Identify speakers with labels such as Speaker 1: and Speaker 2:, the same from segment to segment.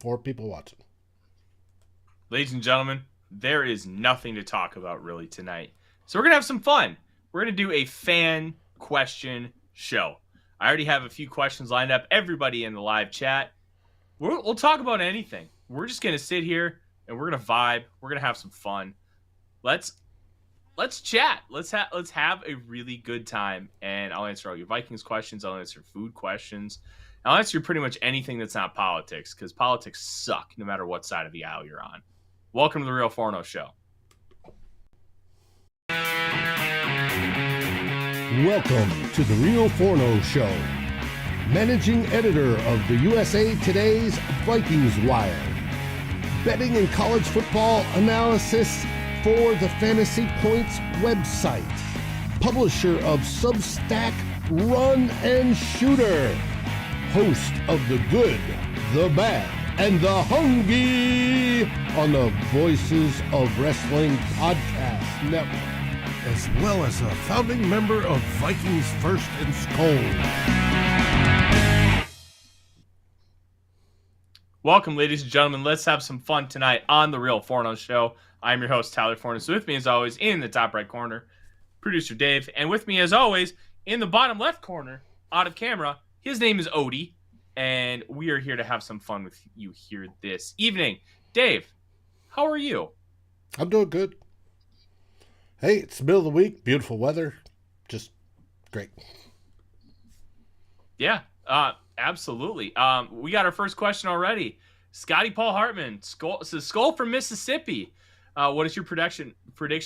Speaker 1: 4 people watching.
Speaker 2: Ladies and gentlemen, there is nothing to talk about really tonight. So we're going to have some fun. We're going to do a fan question show. I already have a few questions lined up. Everybody in the live chat, we'll talk about anything. We're just going to sit here and we're going to vibe. We're going to have some fun. Let's chat. Let's have a really good time. And I'll answer all your Vikings questions. I'll answer food questions. I'll answer pretty much anything that's not politics, because politics suck no matter what side of the aisle you're on. Welcome to the Real Forno Show.
Speaker 1: Welcome to the Real Forno Show. Managing editor of the USA Today's Vikings Wire. Betting and college football analysis for the Fantasy Points website. Publisher of Substack Run and Shooter. Host of The Good, The Bad, and The Hungry on the Voices of Wrestling Podcast Network, as well as a founding member of Vikings First and SKOL.
Speaker 2: Welcome, ladies and gentlemen. Let's have some fun tonight on the Real Forno Show. I'm your host, Tyler Forness. With me, as always, in the top right corner, producer Dave. And with me, as always, in the bottom left corner, out of camera, his name is Odie. And we are here to have some fun with you here this evening. Dave, how are you?
Speaker 1: I'm doing good. Hey, it's the middle of the week. Beautiful weather. Just great.
Speaker 2: Yeah, absolutely. We got our first question already. Scotty Paul Hartman says, SKOL from Mississippi. What is your prediction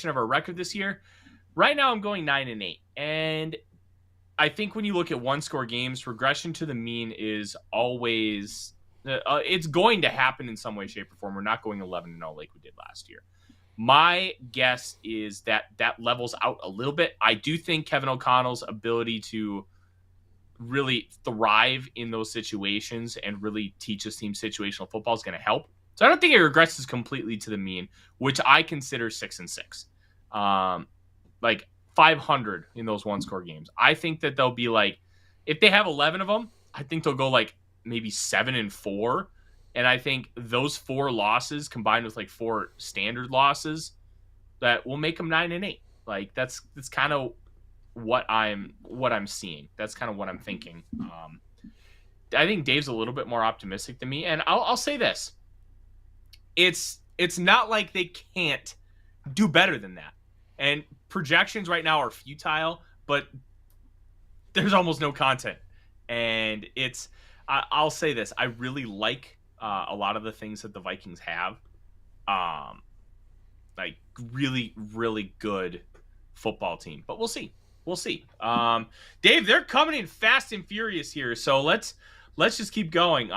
Speaker 2: of our record this year? Right now, I'm going 9-8. And I think when you look at one-score games, regression to the mean is always it's going to happen in some way, shape, or form. We're not going 11-0 like we did last year. My guess is that levels out a little bit. I do think Kevin O'Connell's ability to really thrive in those situations and really teach his team situational football is going to help. So I don't think it regresses completely to the mean, which I consider 6-6. Like 500 in those one-score games. I think that they'll be like, if they have 11 of them, I think they'll go like maybe 7-4. And I think those 4 losses combined with like 4 standard losses that will make them 9-8. Like that's kind of what I'm seeing. That's kind of what I'm thinking. I think Dave's a little bit more optimistic than me, and I'll say this: it's not like they can't do better than that. And projections right now are futile, but there's almost no content. And I'll say this: I really like a lot of the things that the Vikings have. Like really, really good football team. But we'll see. Dave, they're coming in fast and furious here. So let's just keep going.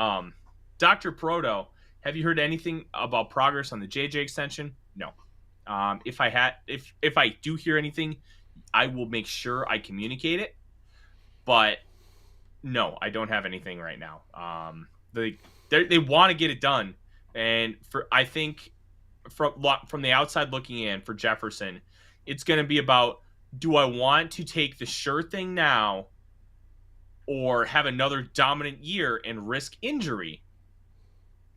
Speaker 2: Dr. Proto, have you heard anything about progress on the JJ extension? No. If I do hear anything, I will make sure I communicate it. But no, I don't have anything right now. They want to get it done, and I think from the outside looking in for Jefferson, it's going to be about, do I want to take the sure thing now, or have another dominant year and risk injury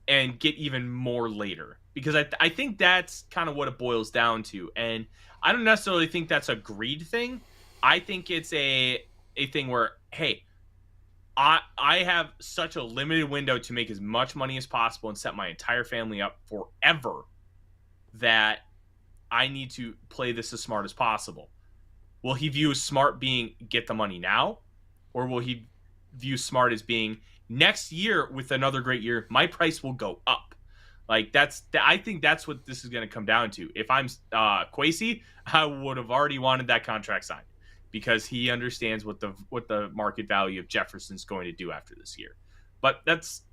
Speaker 2: and get even more later? Because I think that's kind of what it boils down to. And I don't necessarily think that's a greed thing. I think it's a thing where, hey, I have such a limited window to make as much money as possible and set my entire family up forever that I need to play this as smart as possible. Will he view smart being get the money now? Or will he view smart as being next year with another great year, my price will go up? Like I think that's what this is going to come down to. If I'm Kwesi, I would have already wanted that contract signed, because he understands what the market value of Jefferson's going to do after this year. But that's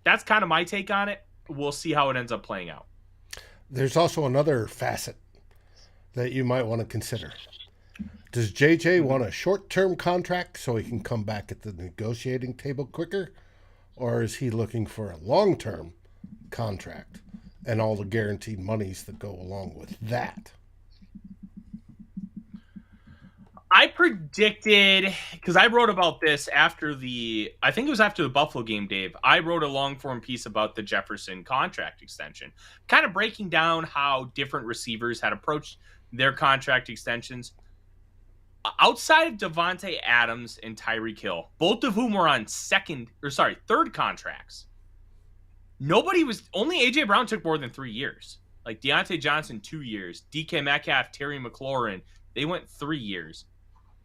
Speaker 2: kind of my take on it. We'll see how it ends up playing out.
Speaker 1: There's also another facet that you might want to consider. Does JJ want a short-term contract so he can come back at the negotiating table quicker? Or is he looking for a long-term contract and all the guaranteed monies that go along with that?
Speaker 2: I predicted, because I wrote about this after I think it was after the Buffalo game, Dave. I wrote a long form piece about the Jefferson contract extension, kind of breaking down how different receivers had approached their contract extensions. Outside of Devontae Adams and Tyreek Hill, both of whom were on third contracts, only A.J. Brown took more than 3 years. Like Deontay Johnson, 2 years. DK Metcalf, Terry McLaurin, they went 3 years.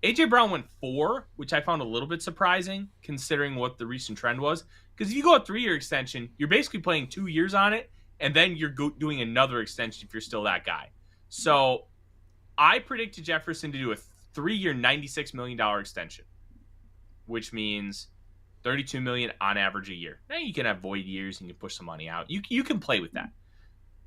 Speaker 2: A.J. Brown went 4, which I found a little bit surprising considering what the recent trend was. Because if you go a 3-year extension, you're basically playing 2 years on it, and then you're doing another extension if you're still that guy. So I predicted Jefferson to do a 3-year, $96 million extension, which means $32 million on average a year. Now you can have void years and you can push some money out. You can play with that.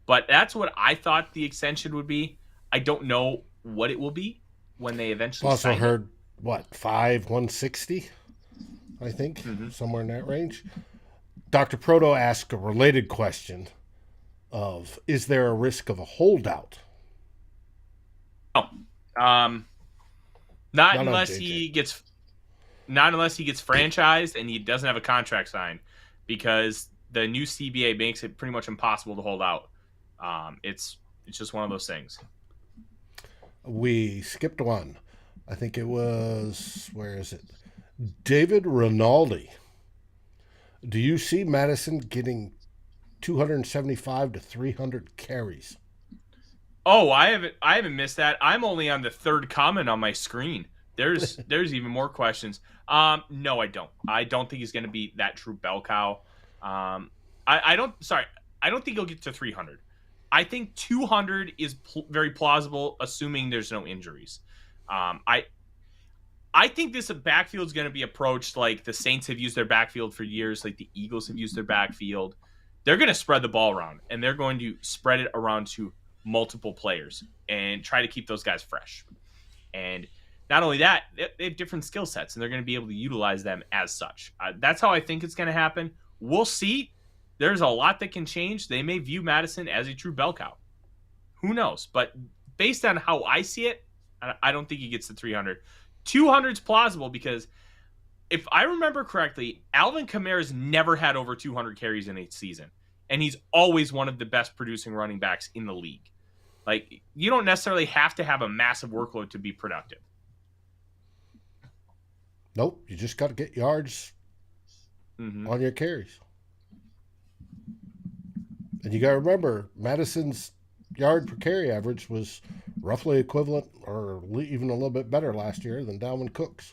Speaker 2: But that's what I thought the extension would be. I don't know what it will be when they eventually
Speaker 1: also
Speaker 2: sign
Speaker 1: heard, what, 160, I think, somewhere in that range. Dr. Proto asked a related question of, is there a risk of a holdout?
Speaker 2: No. Not unless he gets franchised and he doesn't have a contract signed, because the new CBA makes it pretty much impossible to hold out. It's just one of those things.
Speaker 1: We skipped one. I think it was, where is it? David Rinaldi. Do you see Madison getting 275 to 300 carries?
Speaker 2: Oh, I haven't missed that. I'm only on the third comment on my screen. There's even more questions. No, I don't. I don't think he's going to be that true bell cow. I don't think he'll get to 300. I think 200 is very plausible, assuming there's no injuries. I think this backfield is going to be approached like the Saints have used their backfield for years, like the Eagles have used their backfield. They're going to spread the ball around, and they're going to spread it around to multiple players and try to keep those guys fresh. And not only that, they have different skill sets, and they're going to be able to utilize them as such. That's how I think it's going to happen. We'll see. There's a lot that can change. They may view Madison as a true bell cow. Who knows? But based on how I see it, I don't think he gets to 300. 200 is plausible because if I remember correctly, Alvin Kamara's never had over 200 carries in a season. And he's always one of the best producing running backs in the league. Like, you don't necessarily have to have a massive workload to be productive.
Speaker 1: Nope. You just got to get yards on your carries. And you got to remember, Madison's yard per carry average was roughly equivalent or even a little bit better last year than Dalvin Cook's.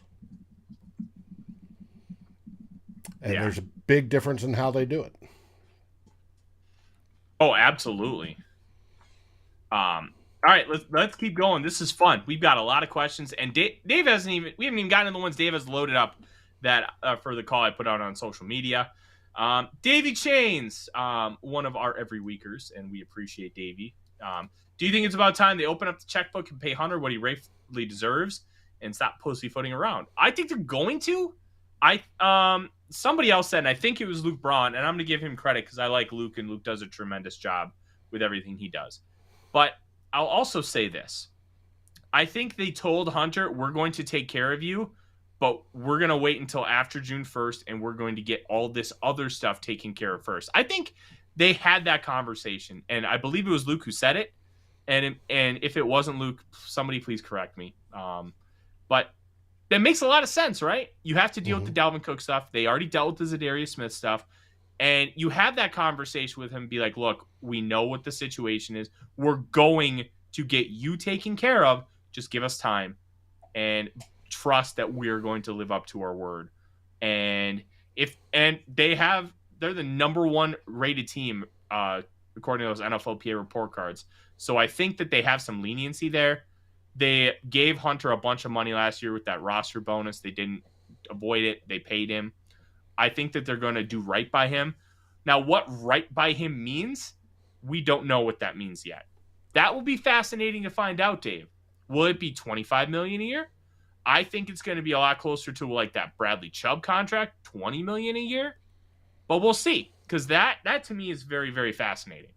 Speaker 1: And there's a big difference in how they do it.
Speaker 2: Oh, absolutely. All right, let's keep going. This is fun. We've got a lot of questions, and Dave we haven't even gotten to the ones Dave has loaded up that for the call I put out on social media. Davey Chains, one of our every weekers, and we appreciate Davey. Do you think it's about time they open up the checkbook and pay Hunter what he rightfully deserves and stop pussyfooting around? I think they're going to. Somebody else said, and I think it was Luke Braun, and I'm going to give him credit because I like Luke, and Luke does a tremendous job with everything he does. But I'll also say this. I think they told Hunter, we're going to take care of you, but we're going to wait until after June 1st, and we're going to get all this other stuff taken care of first. I think they had that conversation, and I believe it was Luke who said it. And if it wasn't Luke, somebody please correct me. But that makes a lot of sense, right? You have to deal with the Dalvin Cook stuff. They already dealt with the Zadarius Smith stuff. And you have that conversation with him, be like, look, we know what the situation is. We're going to get you taken care of. Just give us time and trust that we're going to live up to our word. And they're the number one rated team, according to those NFLPA report cards. So I think that they have some leniency there. They gave Hunter a bunch of money last year with that roster bonus. They didn't avoid it. They paid him. I think that they're going to do right by him. Now, what right by him means, we don't know what that means yet. That will be fascinating to find out, Dave. Will it be $25 million a year? I think it's going to be a lot closer to like that Bradley Chubb contract, $20 million a year. But we'll see, because that to me is very, very fascinating.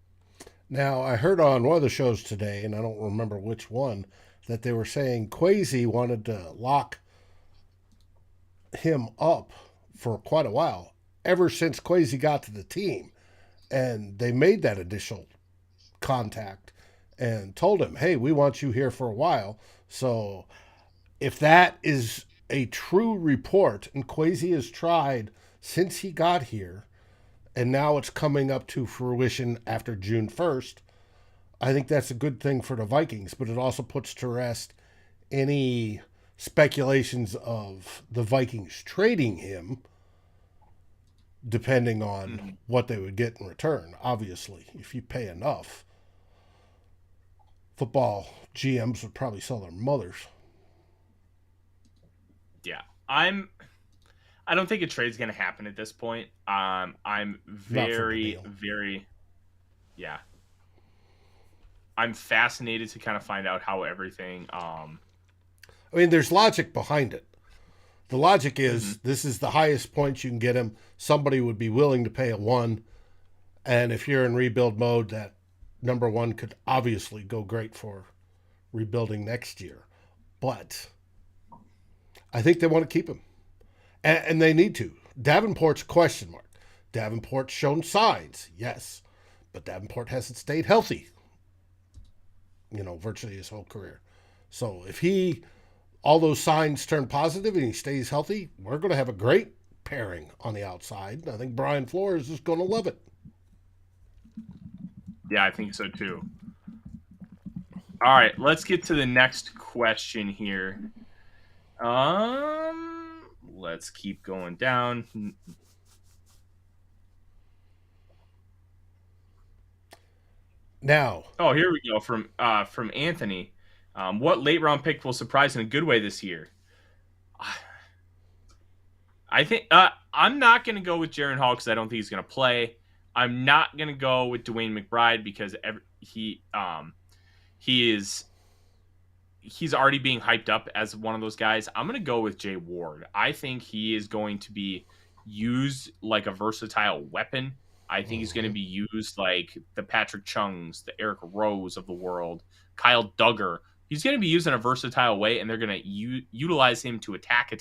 Speaker 1: Now, I heard on one of the shows today, and I don't remember which one, that they were saying Kwesi wanted to lock him up for quite a while, ever since Kwesi got to the team. And they made that initial contact and told him, hey, we want you here for a while. So if that is a true report, and Kwesi has tried since he got here, and now it's coming up to fruition after June 1st, I think that's a good thing for the Vikings, but it also puts to rest any speculations of the Vikings trading him, depending on what they would get in return. Obviously, if you pay enough, football GMs would probably sell their mothers.
Speaker 2: Yeah, I don't think a trade's going to happen at this point. I'm very, yeah. I'm fascinated to kind of find out how everything. I
Speaker 1: mean, there's logic behind it. The logic is this is the highest points you can get him. Somebody would be willing to pay a 1. And if you're in rebuild mode, that number 1 could obviously go great for rebuilding next year. But I think they want to keep him. And they need to. Davenport's a question mark. Davenport's shown signs, yes. But Davenport hasn't stayed healthy, virtually his whole career. So if all those signs turn positive and he stays healthy, we're going to have a great pairing on the outside. I think Brian Flores is going to love it.
Speaker 2: Yeah, I think so too. All right, let's get to the next question here. Let's keep going down.
Speaker 1: Now.
Speaker 2: Oh, here we go from Anthony. What late round pick will surprise in a good way this year? I think I'm not going to go with Jaren Hall because I don't think he's going to play. I'm not going to go with Dwayne McBride because he's already being hyped up as one of those guys. I'm going to go with Jay Ward. I think he is going to be used like a versatile weapon. I think he's going to be used like the Patrick Chungs, the Eric Rose of the world, Kyle Duggar. He's going to be used in a versatile way, and they're going to utilize him to attack.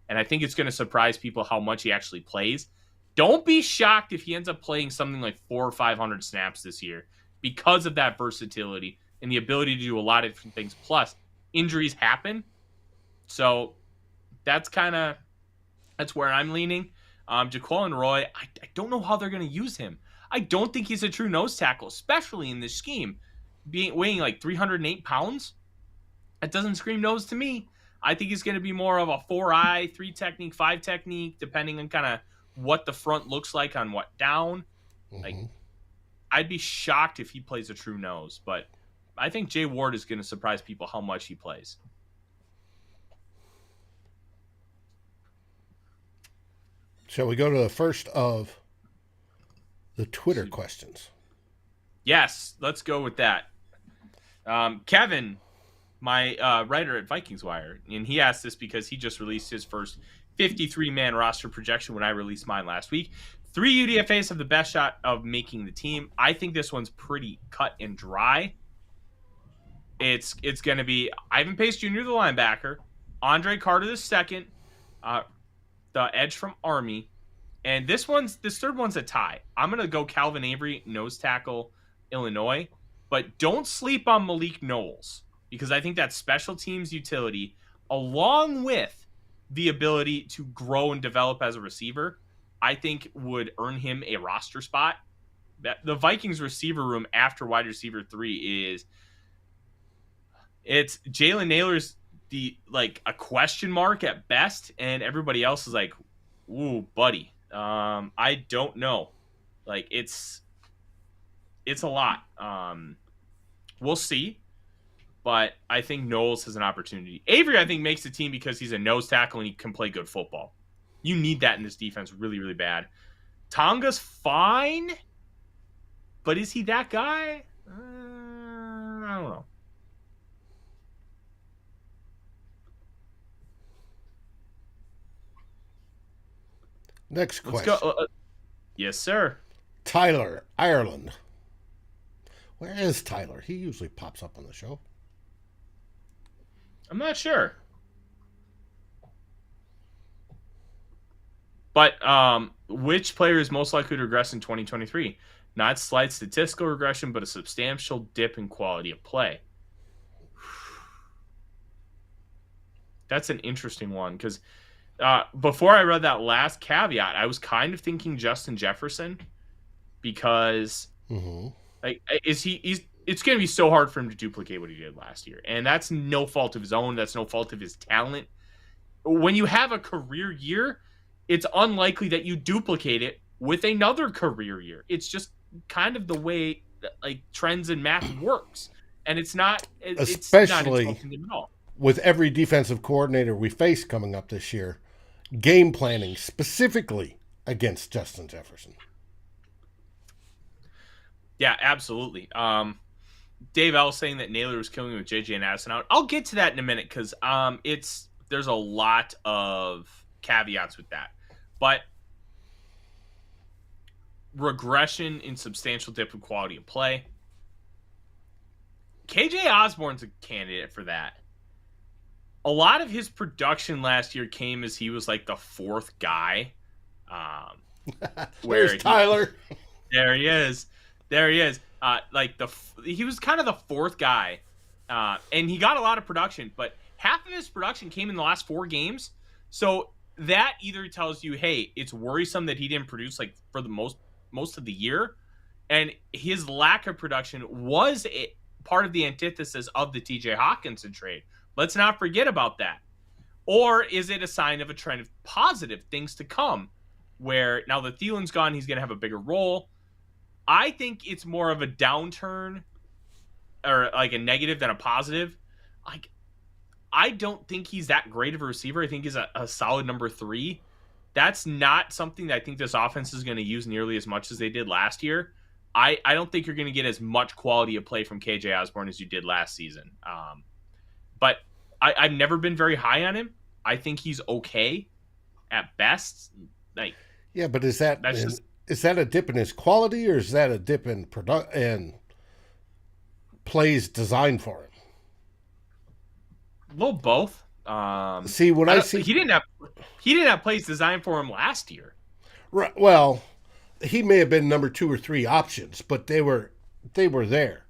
Speaker 2: And I think it's going to surprise people how much he actually plays. Don't be shocked if he ends up playing something like 400 or 500 snaps this year because of that versatility and the ability to do a lot of different things. Plus, injuries happen. So that's where I'm leaning. Jaquan Roy, I don't know how they're going to use him. I don't think he's a true nose tackle, especially in this scheme. Weighing like 308 pounds, that doesn't scream nose to me. I think he's going to be more of a 4-eye, 3 technique, 5 technique, depending on kind of what the front looks like on what down. Like, I'd be shocked if he plays a true nose, but I think Jay Ward is going to surprise people how much he plays.
Speaker 1: Shall we go to the first of the Twitter questions?
Speaker 2: Yes, let's go with that. Kevin, my writer at Vikings Wire, and he asked this because he just released his first 53-man roster projection when I released mine last week. 3 UDFAs have the best shot of making the team. I think this one's pretty cut and dry. It's going to be Ivan Pace Jr., the linebacker, Andre Carter the second, the edge from Army, and this third one's a tie. I'm going to go Calvin Avery, nose tackle, Illinois, but don't sleep on Malik Knowles because I think that special teams utility, along with the ability to grow and develop as a receiver, I think would earn him a roster spot. The Vikings receiver room after wide receiver 3 it's Jalen Naylor's a question mark at best, and everybody else is like, ooh, buddy. I don't know. Like it's a lot. We'll see. But I think Knowles has an opportunity. Avery, I think, makes the team because he's a nose tackle and he can play good football. You need that in this defense really, really bad. Tonga's fine, but is he that guy? I don't know.
Speaker 1: Next question.
Speaker 2: Let's go. Yes, sir.
Speaker 1: Tyler, Ireland. Where is Tyler? He usually pops up on the show.
Speaker 2: I'm not sure. But which player is most likely to regress in 2023? Not slight statistical regression, but a substantial dip in quality of play. That's an interesting one because before I read that last caveat, I was kind of thinking Justin Jefferson because like it's going to be so hard for him to duplicate what he did last year, and that's no fault of his own. That's no fault of his talent. When you have a career year, it's unlikely that you duplicate it with another career year. It's just kind of the way like trends and math works, and it's not insulting him at all.
Speaker 1: With every defensive coordinator we face coming up this year, game planning specifically against Justin Jefferson.
Speaker 2: Yeah, absolutely. Dave L saying that Naylor was killing me with JJ and Addison out. I'll get to that in a minute because there's a lot of caveats with that. But regression in substantial dip in quality of play. KJ Osborne's a candidate for that. A lot of his production last year came as he was like the fourth guy.
Speaker 1: Where's Tyler?
Speaker 2: There he is. He was kind of the fourth guy, and he got a lot of production, but half of his production came in the last 4 games. So that either tells you, hey, it's worrisome that he didn't produce like for the most of the year, and his lack of production was part of the antithesis of the TJ Hawkinson trade. Let's not forget about that. Or is it a sign of a trend of positive things to come, where now that Thielen's gone, he's going to have a bigger role? I think it's more of a downturn or like a negative than a positive. Like, I don't think he's that great of a receiver. I think he's a solid number 3. That's not something that I think this offense is going to use nearly as much as they did last year. I don't think you're going to get as much quality of play from KJ Osborne as you did last season. But I've never been very high on him. I think he's okay at best. Like,
Speaker 1: yeah, but is that a dip in his quality, or is that a dip in and plays designed for him?
Speaker 2: Well, both.
Speaker 1: See, when I see
Speaker 2: he didn't have plays designed for him last year.
Speaker 1: Right. Well, he may have been number 2 or 3 options, but they were there,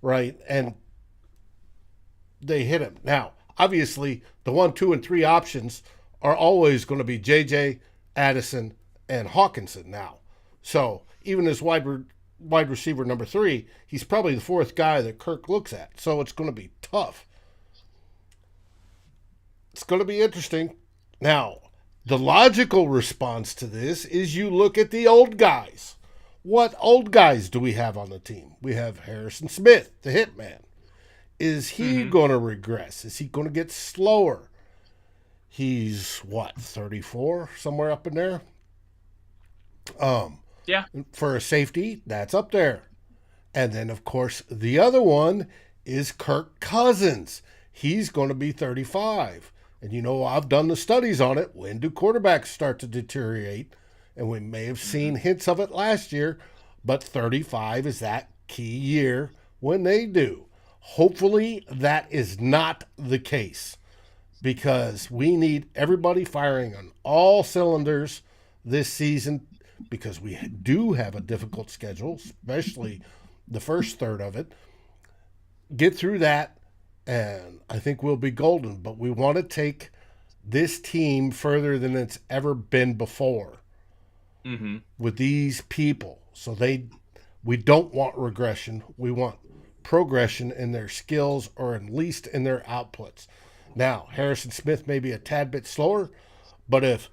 Speaker 1: right? And they hit him. Now, obviously, the 1, 2, and 3 options are always going to be JJ, Addison, and Hawkinson now. So even as wide receiver number 3, he's probably the 4th guy that Kirk looks at. So it's going to be tough. It's going to be interesting. Now, the logical response to this is you look at the old guys. What old guys do we have on the team? We have Harrison Smith, the hitman. Is he going to regress? Is he going to get slower? He's, 34? Somewhere up in there?
Speaker 2: Yeah.
Speaker 1: For a safety, that's up there. And then, of course, the other one is Kirk Cousins. He's going to be 35. And, I've done the studies on it. When do quarterbacks start to deteriorate? And we may have seen hints of it last year, but 35 is that key year when they do. Hopefully that is not the case, because we need everybody firing on all cylinders this season, because we do have a difficult schedule, especially the first third of it. Get through that, and I think we'll be golden. But we want to take this team further than it's ever been before with these people. So we don't want regression. We want progression in their skills, or at least in their outputs. Now, Harrison Smith may be a tad bit slower, but if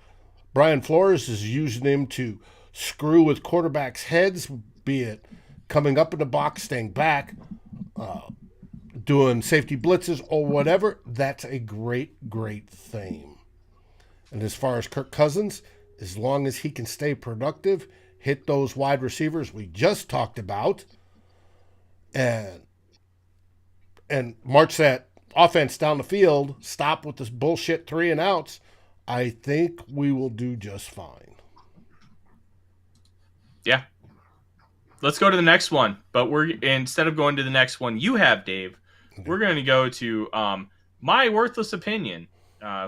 Speaker 1: Brian Flores is using him to screw with quarterbacks' heads, be it coming up in the box, staying back, doing safety blitzes or whatever, that's a great, great thing. And as far as Kirk Cousins, as long as he can stay productive, hit those wide receivers we just talked about, and march that offense down the field, stop with this bullshit 3 and outs, I think we will do just fine.
Speaker 2: Yeah. let's go to the next one. But instead of going to the next one you have, Dave, we're going to go to my worthless opinion,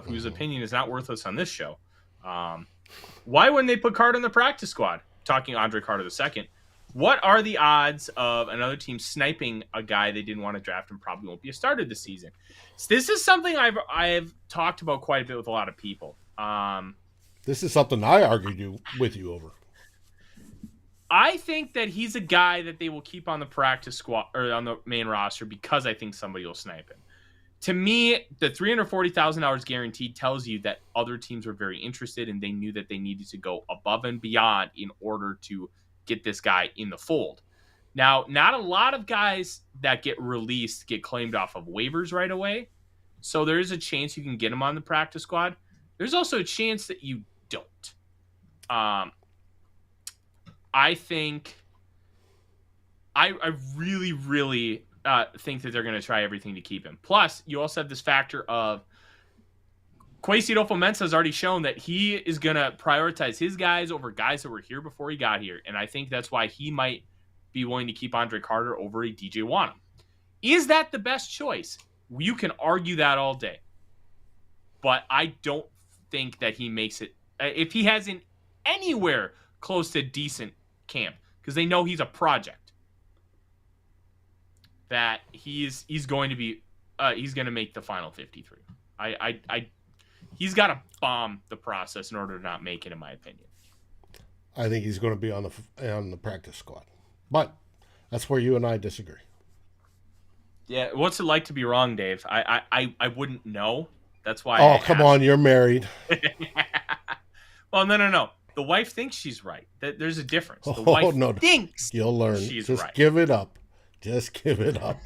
Speaker 2: whose opinion is not worthless on this show. Why wouldn't they put Carter in the practice squad? Talking Andre Carter II. What are the odds of another team sniping a guy they didn't want to draft and probably won't be a starter this season? So this is something I've talked about quite a bit with a lot of people.
Speaker 1: This is something I argued with you over.
Speaker 2: I think that he's a guy that they will keep on the practice squad or on the main roster because I think somebody will snipe him. To me, the $340,000 guaranteed tells you that other teams were very interested and they knew that they needed to go above and beyond in order to get this guy in the fold. Now, not a lot of guys that get released get claimed off of waivers right away. So there is a chance you can get him on the practice squad. There's also a chance that you don't. I think I really, really think that they're going to try everything to keep him. Plus, you also have this factor of Kwesi Adolfo-Mensah has already shown that he is going to prioritize his guys over guys that were here before he got here. And I think that's why he might be willing to keep Andre Carter over a DJ Wanham. Is that the best choice? You can argue that all day. But I don't think that he makes it. If he hasn't anywhere close to decent camp, because they know he's a project, that he's going to be he's going to make the final 53. He's got to bomb the process in order to not make it, in my opinion.
Speaker 1: I think he's going to be on the practice squad, but that's where you and I disagree.
Speaker 2: Yeah, what's it like to be wrong, Dave? I wouldn't know. That's why.
Speaker 1: Oh, come on, you're married.
Speaker 2: Well, no. The wife thinks she's right. There's a difference. The wife thinks
Speaker 1: you'll learn.
Speaker 2: She's
Speaker 1: Just
Speaker 2: right.
Speaker 1: give it up. Just give it up.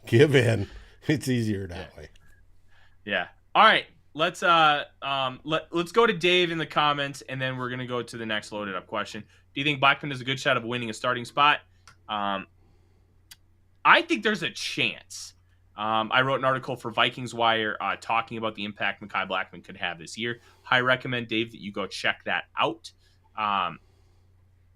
Speaker 1: Give in. It's easier that way.
Speaker 2: Yeah. All right. Let's go to Dave in the comments, and then we're gonna go to the next loaded up question. Do you think Blackman has a good shot of winning a starting spot? I think there's a chance. I wrote an article for Vikings Wire talking about the impact Mekhi Blackman could have this year. I recommend, Dave, that you go check that out.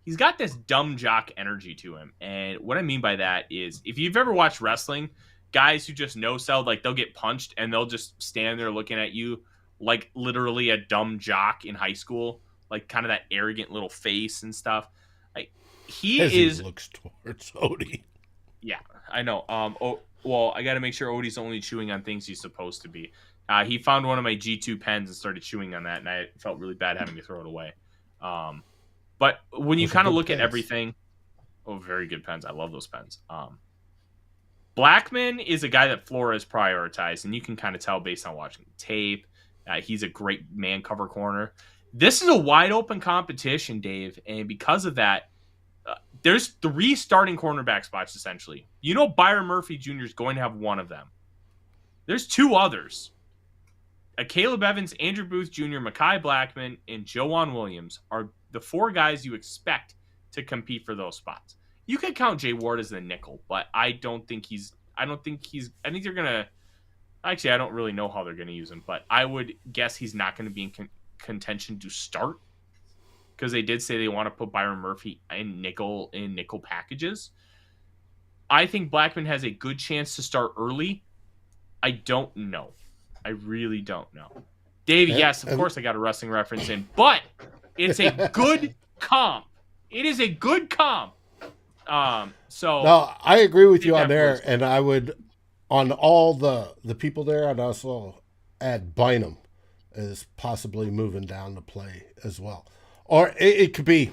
Speaker 2: He's got this dumb jock energy to him. And what I mean by that is if you've ever watched wrestling, guys who just no-sell, like they'll get punched and they'll just stand there looking at you like literally a dumb jock in high school, like kind of that arrogant little face and stuff. Like he
Speaker 1: looks towards Odie.
Speaker 2: Yeah, I know. Well, I got to make sure Odie's only chewing on things he's supposed to be. He found one of my G2 pens and started chewing on that, and I felt really bad having to throw it away. But when you kind of look at everything, very good pens. I love those pens. Blackman is a guy that Flores prioritized, and you can kind of tell based on watching the tape. He's a great man cover corner. This is a wide open competition, Dave, and because of that, there's 3 starting cornerback spots, essentially. You know Byron Murphy Jr. is going to have one of them. There's 2 others. Caleb Evans, Andrew Booth Jr., Mekhi Blackman, and Joanne Williams are the 4 guys you expect to compete for those spots. You could count Jay Ward as the nickel, but I think they're going to... Actually, I don't really know how they're going to use him, but I would guess he's not going to be in contention to start, because they did say they want to put Byron Murphy in nickel packages. I think Blackman has a good chance to start early. I don't know. I really don't know. Dave, yes, of course I got a wrestling reference in, but it's a good comp. It is a good comp. So
Speaker 1: no, I agree with you on there, and I would, on all the people there, I'd also add Bynum as possibly moving down to play as well. Or it could be,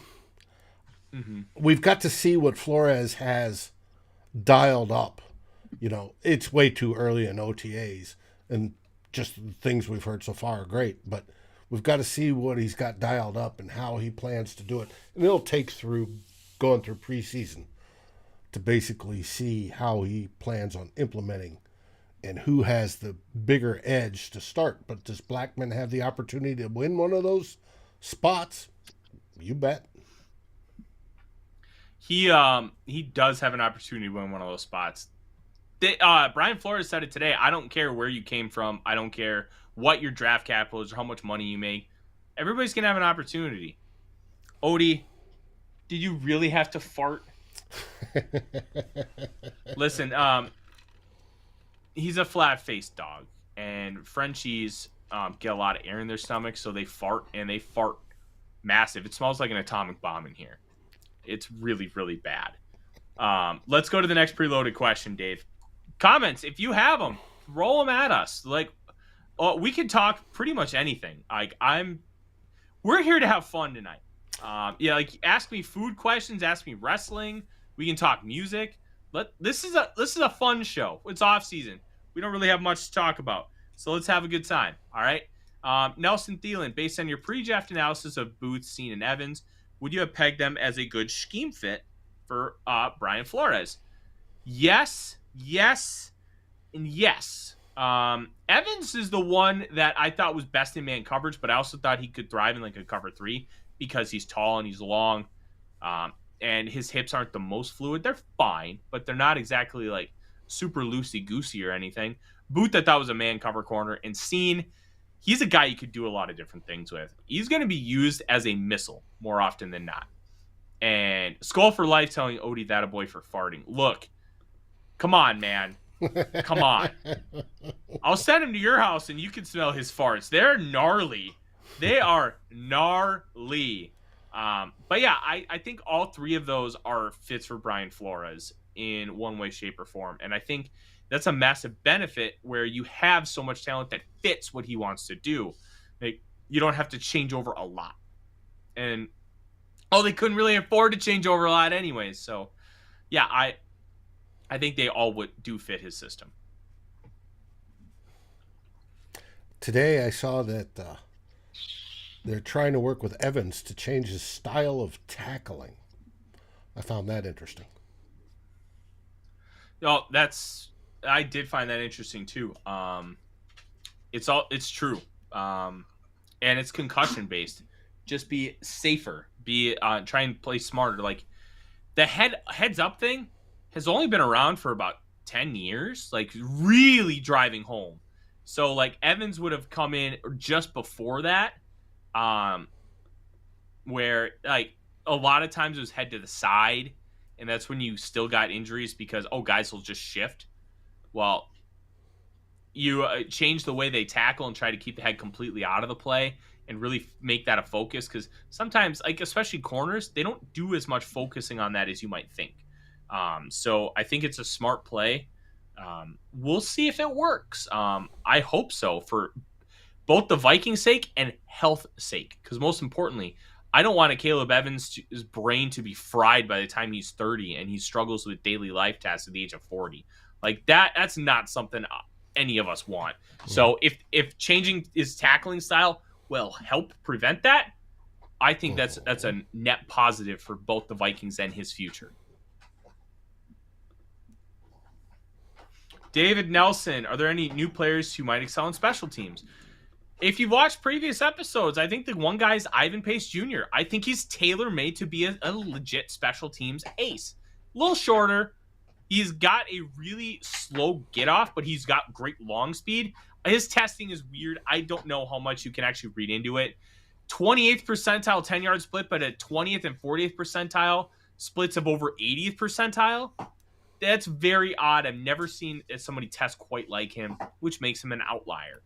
Speaker 1: we've got to see what Flores has dialed up. You know, it's way too early in OTAs, and just the things we've heard so far are great, but we've got to see what he's got dialed up and how he plans to do it. And it'll take going through preseason to basically see how he plans on implementing and who has the bigger edge to start. But does Blackman have the opportunity to win one of those spots? You bet.
Speaker 2: He does have an opportunity to win one of those spots. Brian Flores said it today. I don't care where you came from. I don't care what your draft capital is or how much money you make. Everybody's going to have an opportunity. Odie, did you really have to fart? Listen, he's a flat-faced dog, and Frenchies get a lot of air in their stomach, so they fart, and they fart massive. It smells like an atomic bomb in here. It's really, really bad. Let's go to the next preloaded question, Dave. Comments, if you have them, roll them at us. Like, we can talk pretty much anything. We're here to have fun tonight. Like ask me food questions, ask me wrestling. We can talk music. This is a fun show. It's off season. We don't really have much to talk about, so let's have a good time. All right. Nelson Thielen, based on your pre-draft analysis of Booth, Seen, and Evans, would you have pegged them as a good scheme fit for Brian Flores? Yes, and yes. Evans is the one that I thought was best in man coverage, but I also thought he could thrive in like a cover 3 because he's tall and he's long, and his hips aren't the most fluid. They're fine, but they're not exactly like super loosey-goosey or anything. Booth, I thought, was a man cover corner, and Seen, he's a guy you could do a lot of different things with. He's going to be used as a missile more often than not. And SKOL for life telling Odie that a boy for farting. Look, come on, man. Come on. I'll send him to your house and you can smell his farts. They're gnarly. They are gnarly. But yeah, I think all 3 of those are fits for Brian Flores in one way, shape, or form. And I think that's a massive benefit where you have so much talent that fits what he wants to do. Like, you don't have to change over a lot. And they couldn't really afford to change over a lot anyways. So yeah, I think they all do fit his system.
Speaker 1: Today I saw that they're trying to work with Evans to change his style of tackling. I found that interesting.
Speaker 2: I did find that interesting too. It's true. And it's concussion based. Just be safer. Try and play smarter. Like the heads up thing has only been around for about 10 years, like really driving home. So like Evans would have come in just before that, where like a lot of times it was head to the side, and that's when you still got injuries because guys will just shift. Well, you change the way they tackle and try to keep the head completely out of the play and really make that a focus, because sometimes, like especially corners, they don't do as much focusing on that as you might think. So I think it's a smart play. We'll see if it works. I hope so for both the Vikings' sake and health sake, because most importantly, I don't want a Caleb Evans' brain to be fried by the time he's 30 and he struggles with daily life tasks at the age of 40. Like that's not something any of us want. So if changing his tackling style will help prevent that, I think that's a net positive for both the Vikings and his future. David Nelson, are there any new players who might excel in special teams? If you've watched previous episodes, I think the one guy is Ivan Pace Jr. I think he's tailor-made to be a legit special teams ace. A little shorter. He's got a really slow get-off, but he's got great long speed. His testing is weird. I don't know how much you can actually read into it. 28th percentile 10-yard split, but a 20th and 40th percentile splits of over 80th percentile. That's very odd. I've never seen somebody test quite like him, which makes him an outlier.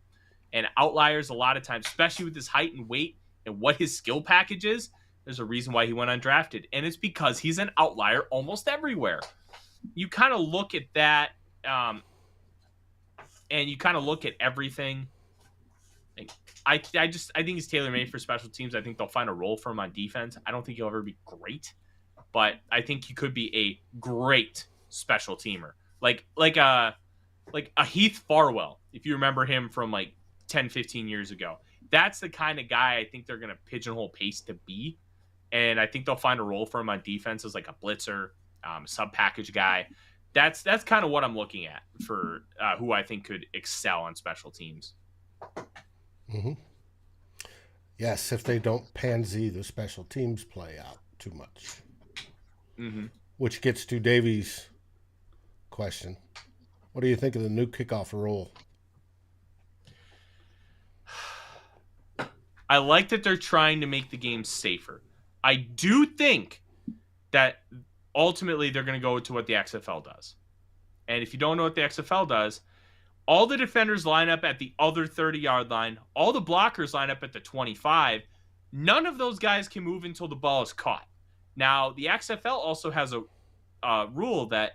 Speaker 2: And outliers, a lot of times, especially with his height and weight and what his skill package is, there's a reason why he went undrafted. And it's because he's an outlier almost everywhere. You kind of look at that, and you kind of look at everything. I think he's tailor-made for special teams. I think they'll find a role for him on defense. I don't think he'll ever be great, but I think he could be a great special teamer. Like a Heath Farwell, if you remember him from like 10, 15 years ago. That's the kind of guy I think they're going to pigeonhole Pace to be. And I think they'll find a role for him on defense as like a blitzer, sub-package guy. That's kind of what I'm looking at for who I think could excel on special teams.
Speaker 1: Mm-hmm. Yes, if they don't pansy the special teams play out too much.
Speaker 2: Mm-hmm.
Speaker 1: Which gets to Davy's question. What do you think of the new kickoff rule?
Speaker 2: I like that they're trying to make the game safer. I do think that ultimately they're going to go to what the XFL does. And if you don't know what the XFL does, all the defenders line up at the other 30-yard line. All the blockers line up at the 25. None of those guys can move until the ball is caught. Now, the XFL also has a rule that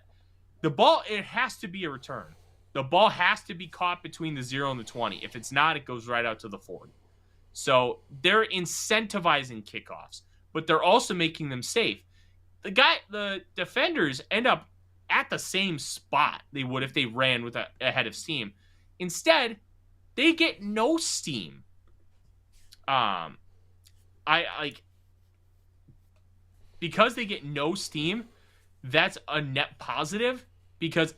Speaker 2: the ball, it has to be a return. The ball has to be caught between the 0 and the 20. If it's not, it goes right out to the 40. So they're incentivizing kickoffs, but they're also making them safe. The defenders end up at the same spot they would if they ran with a head of steam. Instead, they get no steam. Because they get no steam, that's a net positive. Because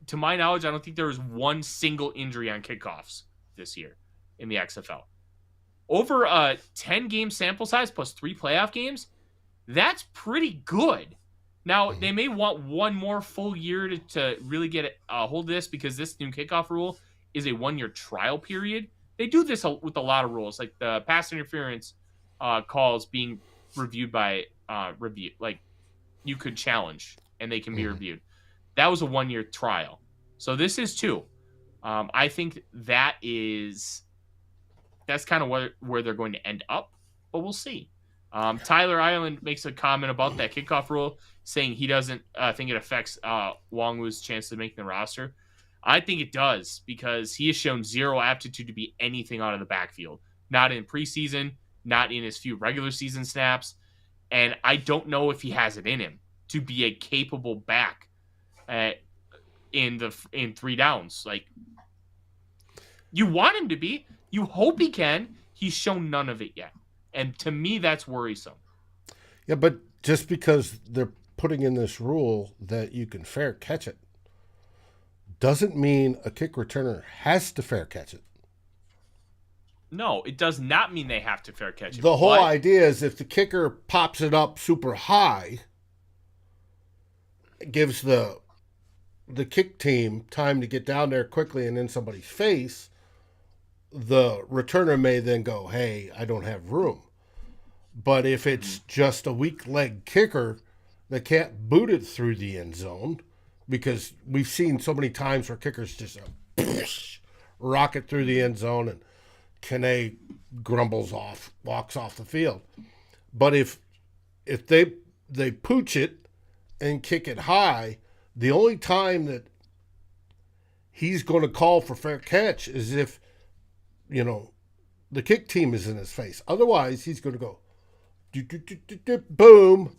Speaker 2: to my knowledge, I don't think there was one single injury on kickoffs this year in the XFL. Over a 10-game sample size plus 3 playoff games, that's pretty good. Now, they may want one more full year to really get a hold of this, because this new kickoff rule is a 1-year trial period. They do this with a lot of rules, like the pass interference calls being reviewed by review. Like, you could challenge, and they can be reviewed. That was a 1-year trial. So this is 2. I think that's kind of where they're going to end up, but we'll see. Tyler Ireland makes a comment about that kickoff rule, saying he doesn't think it affects Wongwu's chance of making the roster. I think it does, because he has shown zero aptitude to be anything out of the backfield. Not in preseason, not in his few regular season snaps, and I don't know if he has it in him to be a capable back in 3 downs. Like, you want him to be. You hope he can. He's shown none of it yet. And to me, that's worrisome.
Speaker 1: Yeah, but just because they're putting in this rule that you can fair catch it doesn't mean a kick returner has to fair catch it.
Speaker 2: No, it does not mean they have to fair catch it.
Speaker 1: The whole idea is if the kicker pops it up super high, it gives the kick team time to get down there quickly and in somebody's face. The returner may then go, hey, I don't have room. But if it's just a weak leg kicker that can't boot it through the end zone, because we've seen so many times where kickers just rocket through the end zone and Kane walks off the field. But if they pooch it and kick it high, the only time that he's going to call for fair catch is if, the kick team is in his face. Otherwise, he's going to go, boom,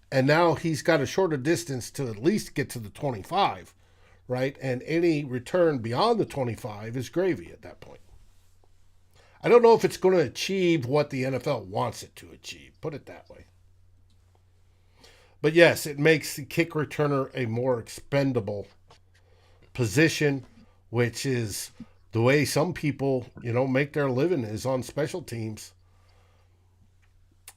Speaker 1: and now he's got a shorter distance to at least get to the 25, right? And any return beyond the 25 is gravy at that point. I don't know if it's going to achieve what the NFL wants it to achieve, put it that way. But yes, it makes the kick returner a more expendable position, which is the way some people, make their living is on special teams.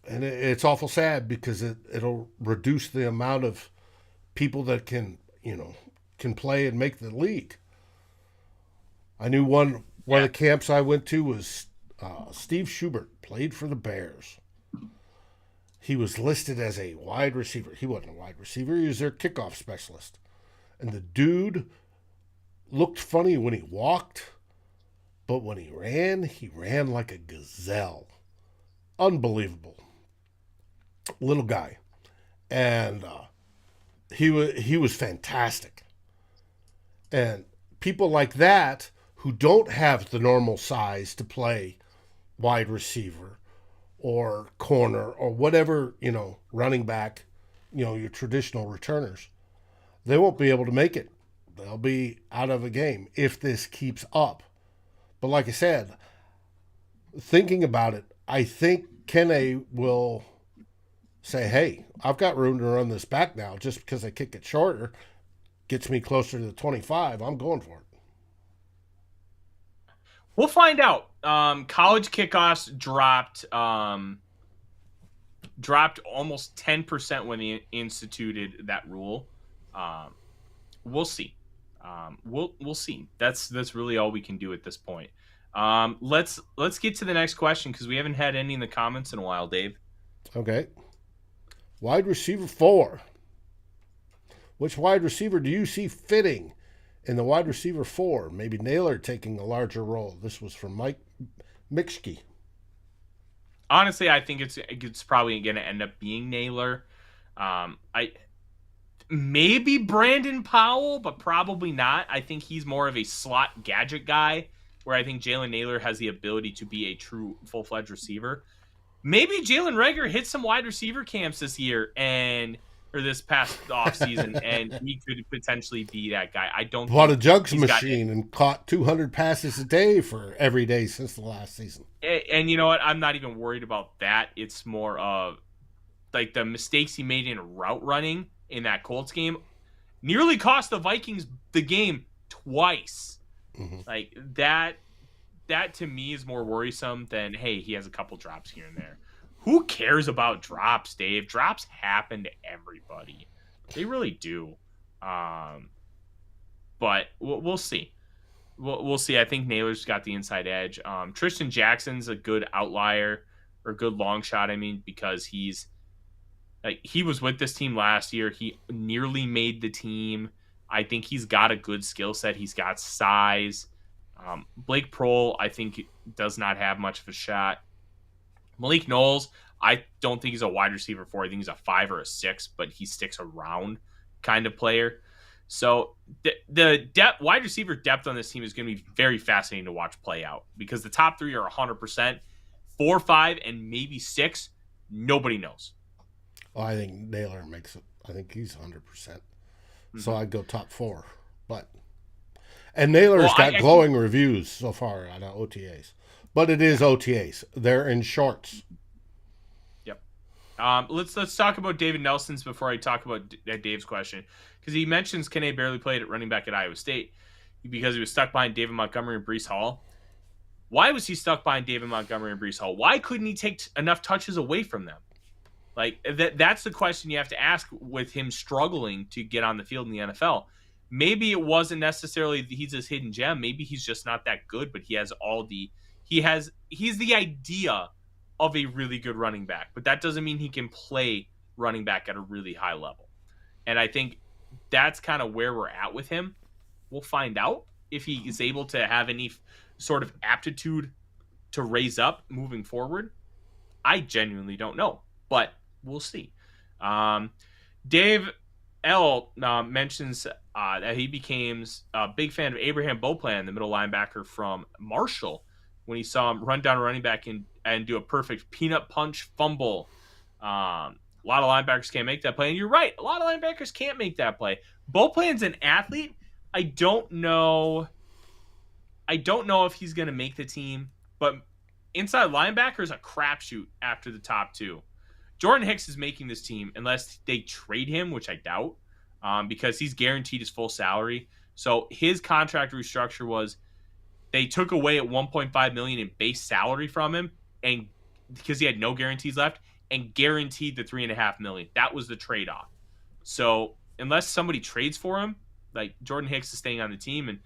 Speaker 1: And it's awful sad because it'll reduce the amount of people that can play and make the league. I knew one of the camps I went to was Steve Schubert, played for the Bears. He was listed as a wide receiver. He wasn't a wide receiver. He was their kickoff specialist. And the dude looked funny when he walked, but when he ran like a gazelle. Unbelievable. Little guy. And he was fantastic. And people like that who don't have the normal size to play wide receiver or corner or whatever, running back, your traditional returners, they won't be able to make it. They'll be out of a game if this keeps up. But like I said, thinking about it, I think Kene will say, hey, I've got room to run this back now. Just because I kick it shorter gets me closer to the 25. I'm going for it.
Speaker 2: We'll find out. College kickoffs dropped almost 10% when they instituted that rule. We'll see. We'll see. That's really all we can do at this point. Let's get to the next question because we haven't had any in the comments in a while, Dave.
Speaker 1: Okay. Wide receiver 4. Which wide receiver do you see fitting in the wide receiver 4? Maybe Naylor taking a larger role. This was from Mike Mixke.
Speaker 2: Honestly, I think it's probably going to end up being Naylor. I maybe Brandon Powell, but probably not. I think he's more of a slot gadget guy, where I think Jalen Naylor has the ability to be a true full-fledged receiver. Maybe Jalen Reagor hit some wide receiver camps this year or this past offseason, and he could potentially be that guy. I don't
Speaker 1: bought a jugs machine and caught 200 passes a day for every day since the last season.
Speaker 2: And you know what? I'm not even worried about that. It's more of like the mistakes he made in route running in that Colts game nearly cost the Vikings the game twice. Mm-hmm. Like that to me is more worrisome than, hey, he has a couple drops here and there. Who cares about drops, Dave? Drops happen to everybody. They really do. But we'll see. We'll see. I think Naylor's got the inside edge. Tristan Jackson's a good outlier or good long shot. I mean, because he was with this team last year. He nearly made the team. I think he's got a good skill set. He's got size. Blake Prohl, I think, does not have much of a shot. Malik Knowles, I don't think he's a wide receiver 4. I think he's a 5 or a 6, but he sticks around kind of player. So the wide receiver depth on this team is going to be very fascinating to watch play out, because the top 3 are 100%. 4, 5, and maybe 6, nobody knows.
Speaker 1: Well, I think Naylor makes it. I think he's 100%. Mm-hmm. So I'd go top 4. And Naylor's got glowing reviews so far on OTAs. But it is OTAs. They're in shorts.
Speaker 2: Yep. Let's talk about David Nelson's before I talk about Dave's question. Because he mentions Kene barely played at running back at Iowa State because he was stuck behind David Montgomery and Breece Hall. Why was he stuck behind David Montgomery and Breece Hall? Why couldn't he take enough touches away from them? Like, that's the question you have to ask with him struggling to get on the field in the NFL. Maybe it wasn't necessarily he's this hidden gem. Maybe he's just not that good, but he has he's the idea of a really good running back, but that doesn't mean he can play running back at a really high level. And I think that's kind of where we're at with him. We'll find out if he is able to have any sort of aptitude to raise up moving forward. I genuinely don't know, but we'll see. Dave L mentions that he became a big fan of Abraham Beauplan, the middle linebacker from Marshall, when he saw him run down a running back and do a perfect peanut punch fumble. A lot of linebackers can't make that play, and you're right. A lot of linebackers can't make that play. Beauplan's an athlete. I don't know if he's going to make the team, but inside linebacker is a crapshoot after the top 2. Jordan Hicks is making this team unless they trade him, which I doubt, because he's guaranteed his full salary. So his contract restructure was they took away at $1.5 million in base salary from him, and because he had no guarantees left, and guaranteed the $3.5 million. That was the trade-off. So unless somebody trades for him, like, Jordan Hicks is staying on the team. And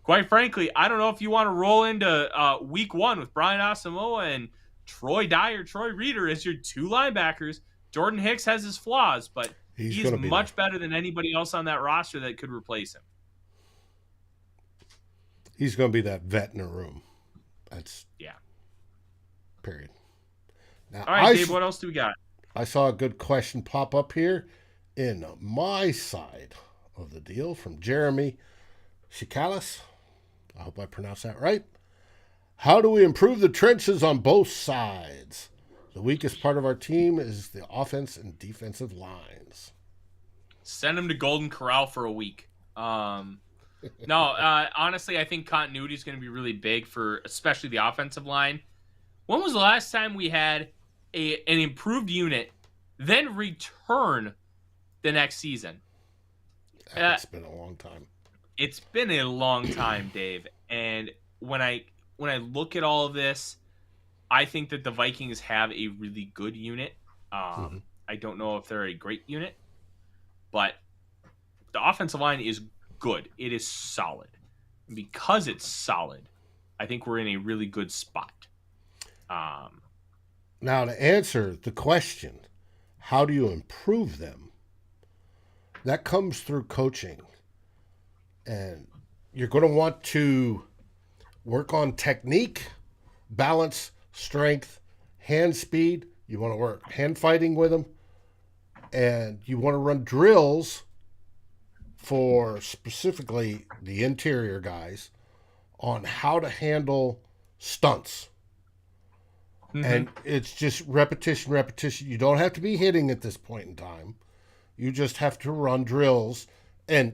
Speaker 2: quite frankly, I don't know if you want to roll into week 1 with Brian Asamoah and Troy Dyer, Troy Reeder as your 2 linebackers. Jordan Hicks has his flaws, but he's much better than anybody else on that roster that could replace him.
Speaker 1: He's going to be that vet in a room.
Speaker 2: Yeah.
Speaker 1: Period. Now,
Speaker 2: all right, Dave, what else do we got?
Speaker 1: I saw a good question pop up here in my side of the deal from Jeremy Shikalis. I hope I pronounced that right. How do we improve the trenches on both sides? The weakest part of our team is the offense and defensive lines.
Speaker 2: Send him to Golden Corral for a week. Honestly, I think continuity is going to be really big for especially the offensive line. When was the last time we had an improved unit then return the next season?
Speaker 1: It's been a long time.
Speaker 2: It's been a long time, Dave. And when I look at all of this, I think that the Vikings have a really good unit. I don't know if they're a great unit, but the offensive line is good. It is solid. And because it's solid, I think we're in a really good spot.
Speaker 1: Now, to answer the question, how do you improve them? that comes through coaching. And you're going to want to work on technique, balance, strength, hand speed. You want to work hand fighting with them. And you want to run drills for specifically the interior guys on how to handle stunts. And it's just repetition, repetition. You don't have to be hitting at this point in time. You just have to run drills, and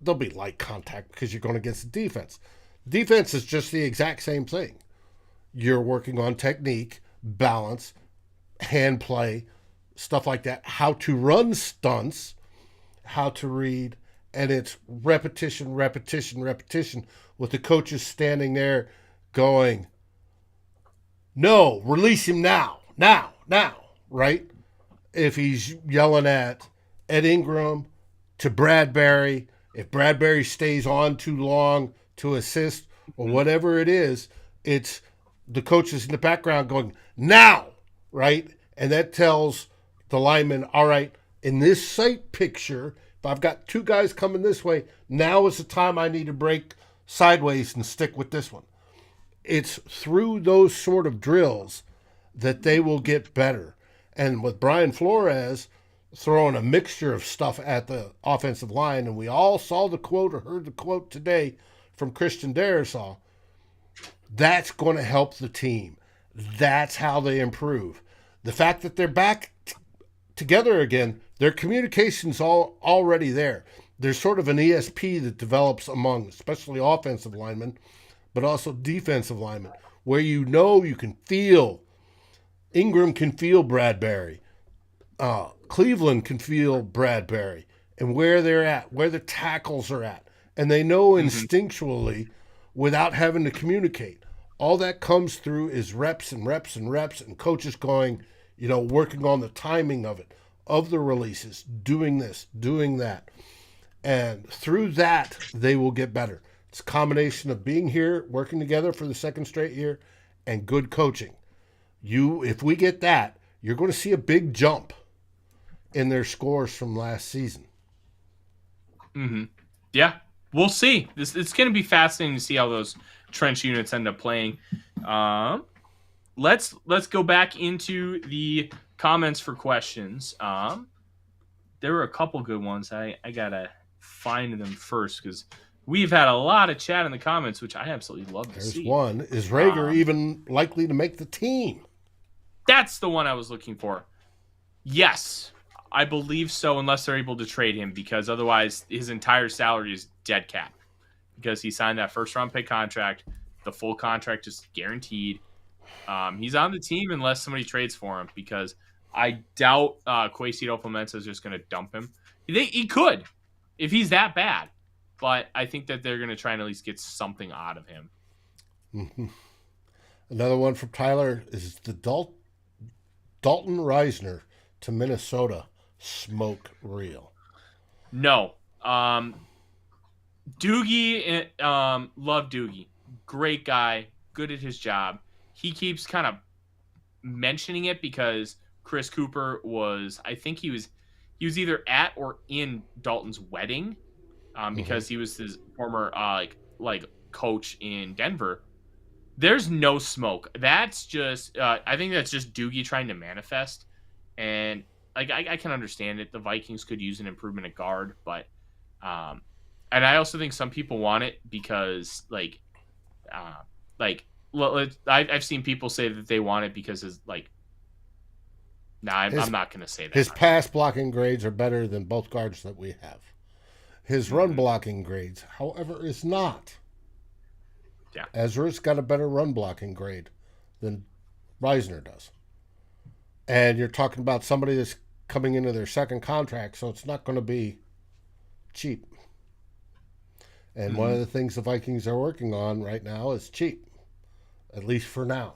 Speaker 1: they'll be light contact because you're going against the defense. Defense is just the exact same thing. You're working on technique, balance, hand play, stuff like that, how to run stunts, how to read, and it's repetition, repetition, repetition with the coaches standing there going, no, release him now, right? If he's yelling at Ed Ingram to Bradbury, if Bradbury stays on too long to assist or whatever it is, it's the coaches in the background going, now, right? And that tells the lineman, all right, in this sight picture, if I've got two guys coming this way, now is the time I need to break sideways and stick with this one. It's through those sort of drills that they will get better. And with Brian Flores throwing a mixture of stuff at the offensive line, and we all saw the quote or heard the quote today from Christian Darrisaw, that's going to help the team. That's how they improve. The fact that they're back together again, their communication's already there. There's sort of an ESP that develops among especially offensive linemen, but also defensive linemen, where you can feel. Ingram can feel Bradbury. Cleveland can feel Bradbury and where they're at, where the tackles are at. And they know instinctually without having to communicate. All that comes through is reps and reps and reps, and coaches going, working on the timing of it, of the releases, doing this, doing that. And through that, they will get better. It's a combination of being here, working together for the second straight year, and good coaching. If we get that, you're going to see a big jump in their scores from last season.
Speaker 2: Yeah, we'll see. It's going to be fascinating to see how those trench units end up playing. Let's go back into the comments for questions. There were a couple good ones. I gotta find them first because we've had a lot of chat in the comments, which I absolutely love to see.
Speaker 1: There's one. Is Rager even likely to make the team?
Speaker 2: That's the one I was looking for. Yes, I believe so, unless they're able to trade him, because otherwise his entire salary is dead cap. Because he signed that first-round pick contract. The full contract is guaranteed. He's on the team unless somebody trades for him, because I doubt Quasito Clemenza is just going to dump him. He could, if he's that bad. But I think that they're going to try and at least get something out of him.
Speaker 1: Another one from Tyler is the Dalton Risner to Minnesota smoke real.
Speaker 2: No. Doogie, love Doogie. Great guy, good at his job. He keeps kind of mentioning it because Chris Cooper I think he was either at or in Dalton's wedding, because he was his former like coach in Denver. There's no smoke. That's just I think that's just Doogie trying to manifest, and I can understand it. The Vikings could use an improvement at guard, but and I also think some people want it because I've seen people say that they want it because it's like. I'm not going to say that.
Speaker 1: His pass blocking grades are better than both guards that we have. His run blocking grades, however, is not.
Speaker 2: Yeah.
Speaker 1: Ezra's got a better run blocking grade than Risner does. And you're talking about somebody that's coming into their second contract, so it's not going to be cheap. And one of the things the Vikings are working on right now is cheap, at least for now.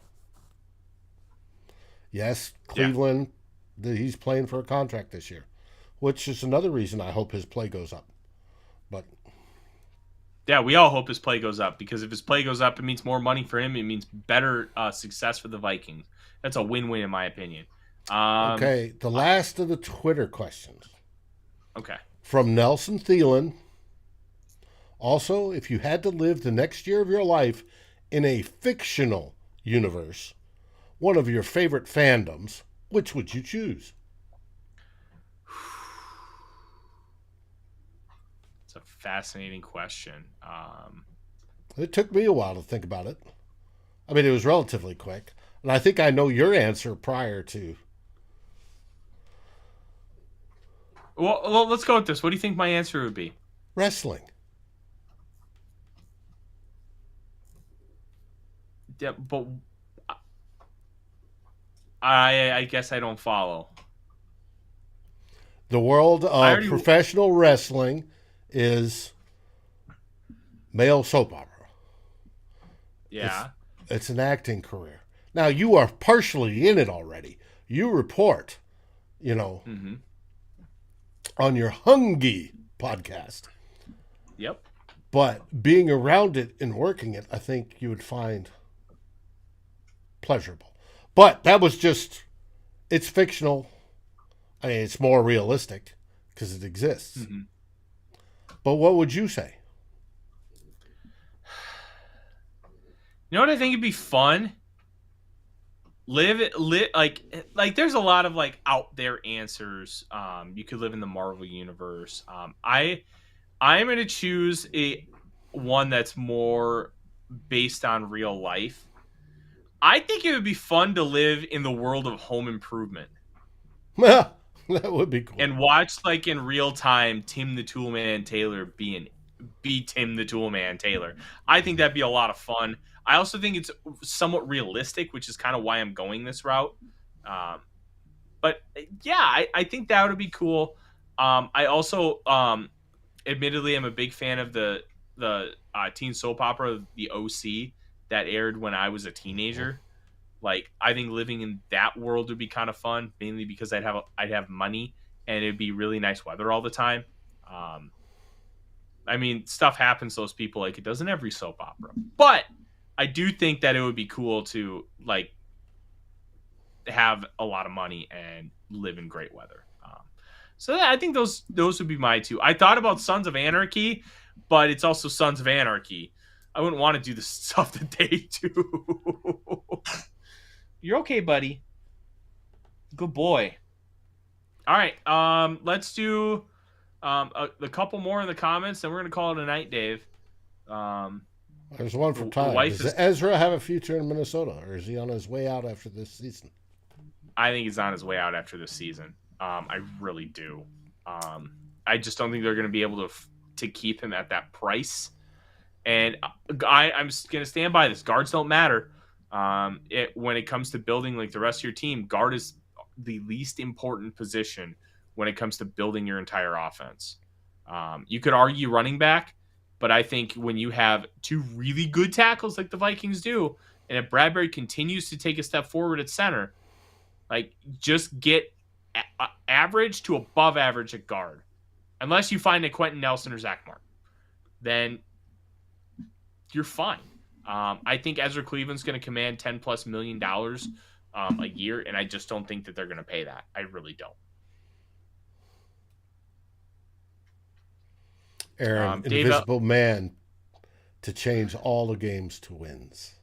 Speaker 1: Yes, Cleveland, he's playing for a contract this year, which is another reason I hope his play goes up. But
Speaker 2: yeah, we all hope his play goes up, because if his play goes up, it means more money for him. It means better success for the Vikings. That's a win-win in my opinion.
Speaker 1: Okay, the last of the Twitter questions.
Speaker 2: Okay.
Speaker 1: From Nelson Thielen. Also, if you had to live the next year of your life in a fictional universe, one of your favorite fandoms, which would you choose?
Speaker 2: It's a fascinating question.
Speaker 1: It took me a while to think about it. I mean, it was relatively quick. And I think I know your answer prior to.
Speaker 2: Well, let's go with this. What do you think my answer would be?
Speaker 1: Wrestling.
Speaker 2: Yeah, but I guess I don't follow.
Speaker 1: The world of professional wrestling is male soap opera.
Speaker 2: Yeah.
Speaker 1: It's an acting career. Now, you are partially in it already. You report, on your Hungy podcast.
Speaker 2: Yep.
Speaker 1: But being around it and working it, I think you would find pleasurable. But that was just, it's fictional. I mean, it's more realistic because it exists. Mm-hmm. But what would you say?
Speaker 2: You know what I think would be fun? Live like there's a lot of like out there answers. You could live in the Marvel universe. I'm gonna choose one that's more based on real life. I think it would be fun to live in the world of Home Improvement.
Speaker 1: That would be cool.
Speaker 2: And watch like in real time Tim the Toolman Taylor be Tim the Toolman Taylor. I think that'd be a lot of fun. I also think it's somewhat realistic, which is kind of why I'm going this route. But yeah, I think that would be cool. I also, admittedly, I'm a big fan of the teen soap opera, The OC, that aired when I was a teenager. Like, I think living in that world would be kind of fun, mainly because I'd have money and it'd be really nice weather all the time. I mean, stuff happens to those people like it does in every soap opera. But I do think that it would be cool to like have a lot of money and live in great weather. So I think those would be my two. I thought about Sons of Anarchy, but it's also Sons of Anarchy. I wouldn't want to do the stuff that they do. You're okay, buddy. Good boy. All right. Let's do a couple more in the comments, and we're gonna call it a night, Dave.
Speaker 1: There's one for Ty. Does Ezra have a future in Minnesota, or is he on his way out after this season?
Speaker 2: I think he's on his way out after this season. I really do. I just don't think they're going to be able to keep him at that price. And I'm going to stand by this. Guards don't matter. When it comes to building like the rest of your team, guard is the least important position when it comes to building your entire offense. You could argue running back, but I think when you have two really good tackles like the Vikings do, and if Bradbury continues to take a step forward at center, like just get average to above average at guard. Unless you find a Quentin Nelson or Zach Martin, then you're fine. I think Ezra Cleveland's going to command $10+ million a year, and I just don't think that they're going to pay that. I really don't.
Speaker 1: Aaron, invisible man to change all the games to wins.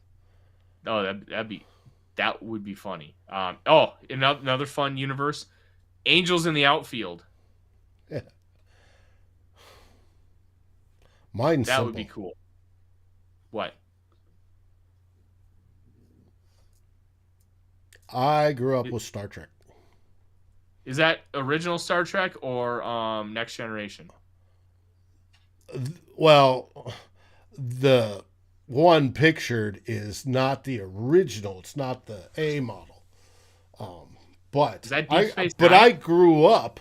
Speaker 2: Oh, that would be funny. Another fun universe. Angels in the outfield.
Speaker 1: Yeah. Mine's
Speaker 2: that
Speaker 1: simple.
Speaker 2: Would be cool. What?
Speaker 1: I grew up with Star Trek.
Speaker 2: Is that original Star Trek or Next Generation?
Speaker 1: Well, the one pictured is not the original. It's not the A model. But
Speaker 2: is that Deep Space
Speaker 1: Nine? But I grew up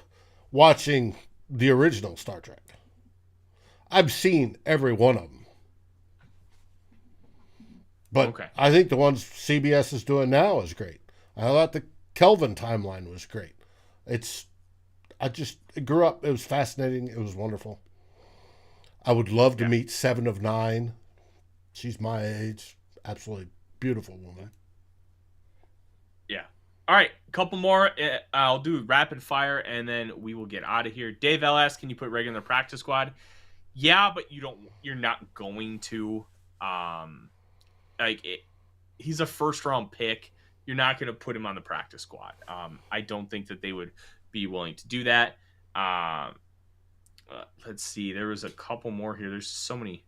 Speaker 1: watching the original Star Trek. I've seen every one of them. But okay. I think the ones CBS is doing now is great. I thought the Kelvin timeline was great. I grew up. It was fascinating. It was wonderful. I would love to meet 7 of 9. She's my age. Absolutely beautiful woman.
Speaker 2: Yeah. All right, a couple more. I'll do rapid fire, and then we will get out of here. Dave LS, can you put Reagan in the practice squad? Yeah, but you're not going to. Like he's a first round pick. You're not going to put him on the practice squad. I don't think that they would be willing to do that. Let's see. There was a couple more here. There's so many.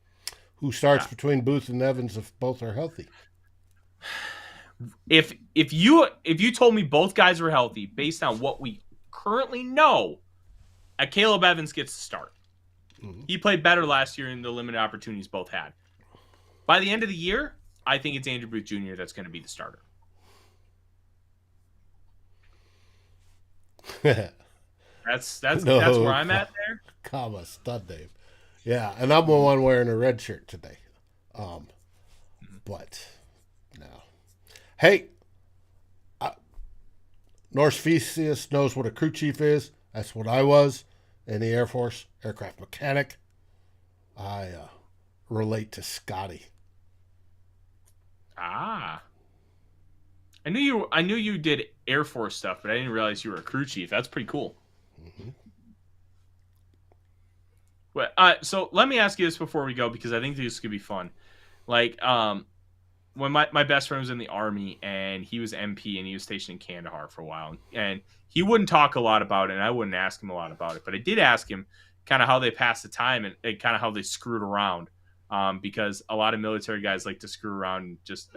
Speaker 1: Who starts between Booth and Evans if both are healthy?
Speaker 2: If you told me both guys were healthy, based on what we currently know, Caleb Evans gets to start. Mm-hmm. He played better last year in the limited opportunities both had. By the end of the year, I think it's Andrew Booth Jr. that's going to be the starter. That's where I'm at there.
Speaker 1: Comma stud, Dave. Yeah, and I'm the one wearing a red shirt today. But no. Hey, Norse Theseus knows what a crew chief is. That's what I was in the Air Force, aircraft mechanic. I relate to Scotty.
Speaker 2: I knew you did Air Force stuff, but I didn't realize you were a crew chief. That's pretty cool. Mm-hmm. Well, so let me ask you this before we go, because I think this could be fun. Like, when my best friend was in the Army, and he was MP, and he was stationed in Kandahar for a while, and he wouldn't talk a lot about it, and I wouldn't ask him a lot about it, but I did ask him kind of how they passed the time and kind of how they screwed around, because a lot of military guys like to screw around and just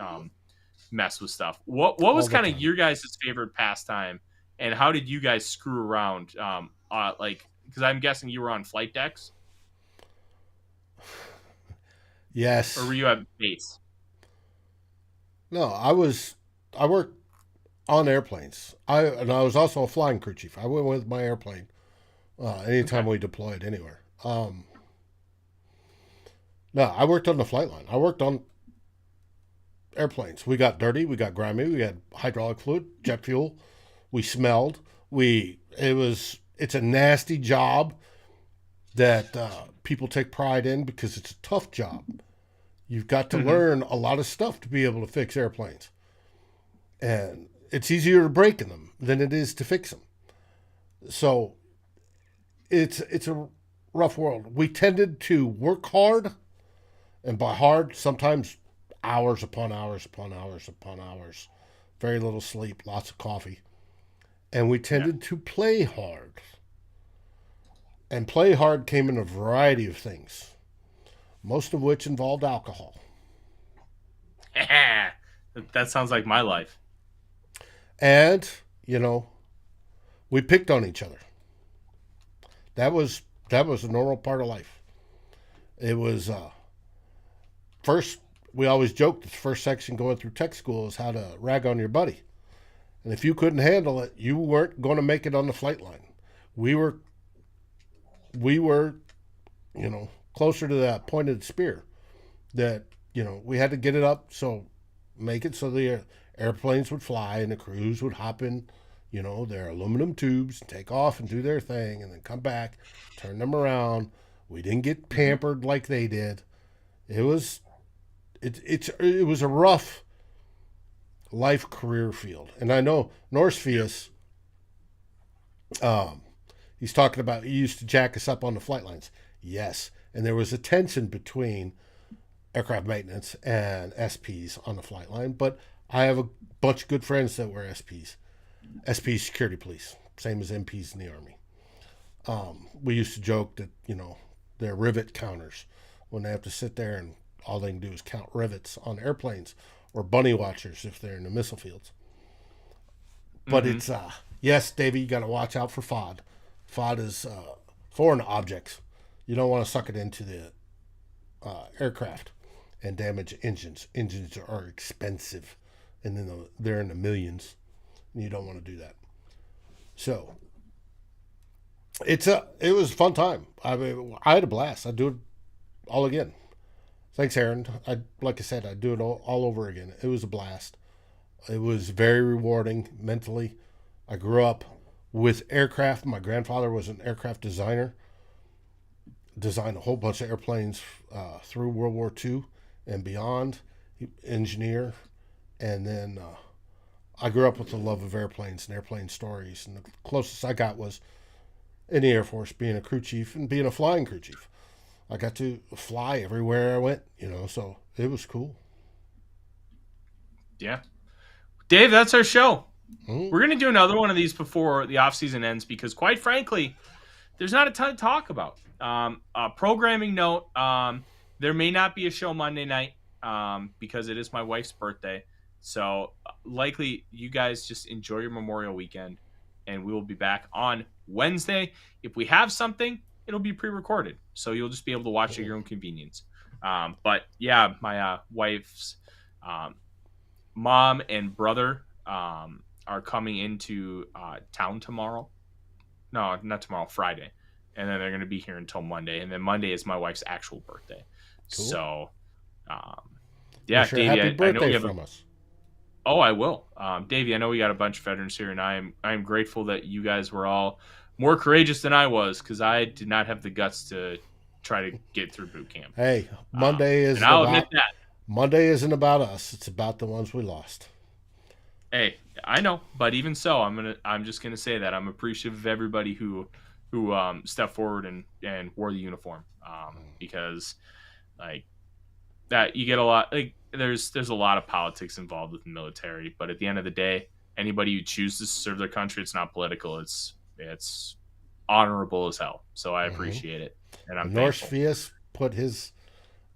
Speaker 2: mess with stuff. What was kind of your guys' favorite pastime, and how did you guys screw around? Because I'm guessing you were on flight decks.
Speaker 1: Yes.
Speaker 2: Or were you at base?
Speaker 1: No, I worked on airplanes. I was also a flying crew chief. I went with my airplane anytime we deployed anywhere. No, I worked on the flight line. I worked on airplanes. We got dirty. We got grimy. We had hydraulic fluid, jet fuel. We smelled. It's a nasty job that people take pride in because it's a tough job. You've got to learn a lot of stuff to be able to fix airplanes. And it's easier to break them than it is to fix them. So it's a rough world. We tended to work hard, and by hard, sometimes hours upon hours upon hours upon hours. Very little sleep, lots of coffee. And we tended to play hard. And play hard came in a variety of things, most of which involved alcohol.
Speaker 2: That sounds like my life.
Speaker 1: And, we picked on each other. That was a normal part of life. It was, first, we always joked the first section going through tech school is how to rag on your buddy. And if you couldn't handle it, you weren't going to make it on the flight line. We were, closer to that pointed spear that, we had to get it up, so make it so the airplanes would fly and the crews would hop in, their aluminum tubes, and take off and do their thing, and then come back, turn them around. We didn't get pampered like they did. It was a rough life career field. And I know Norsefius, he's talking about, he used to jack us up on the flight lines. Yes. And there was a tension between aircraft maintenance and SPs on the flight line. But I have a bunch of good friends that were SPs. SP security police, same as MPs in the Army. We used to joke that, they're rivet counters when they have to sit there and all they can do is count rivets on airplanes, or bunny watchers if they're in the missile fields. But it's, yes, Davey, you got to watch out for FOD. FOD is foreign objects. You don't want to suck it into the aircraft and damage engines. Engines are expensive, and then they're in the millions, and you don't want to do that. So it was a fun time. I mean, I had a blast. I'd do it all again. Thanks, Aaron. Like I said, I'd do it all over again. It was a blast. It was very rewarding mentally. I grew up with aircraft. My grandfather was an aircraft designer. Designed a whole bunch of airplanes through World War II and beyond. Engineer. And then I grew up with the love of airplanes and airplane stories, and the closest I got was in the Air Force, being a crew chief and being a flying crew chief. I got to fly everywhere I went, so it was cool.
Speaker 2: Yeah. Dave, that's our show. We're going to do another one of these before the offseason ends because, quite frankly, there's not a ton to talk about. A programming note, there may not be a show Monday night because it is my wife's birthday. So likely you guys just enjoy your Memorial weekend, and we will be back on Wednesday. If we have something, it'll be pre-recorded, so you'll just be able to watch at your own convenience. But yeah, my wife's mom and brother are coming into town tomorrow. No, not tomorrow, Friday. And then they're going to be here until Monday. And then Monday is my wife's actual birthday.
Speaker 1: Cool.
Speaker 2: So, yeah,
Speaker 1: Davey, happy birthday from us.
Speaker 2: Oh, I will. Davey, I know we got a bunch of veterans here, and I am grateful that you guys were all more courageous than I was, because I did not have the guts to try to get through boot camp.
Speaker 1: Hey, Monday Monday isn't about us. It's about the ones we lost.
Speaker 2: Hey, I know, but even so, I'm just gonna say that I'm appreciative of everybody who stepped forward and wore the uniform, because like that you get a lot, like there's a lot of politics involved with the military, but at the end of the day, anybody who chooses to serve their country, it's not political, it's honorable as hell. So I appreciate it, and I'm
Speaker 1: Norse Fias put his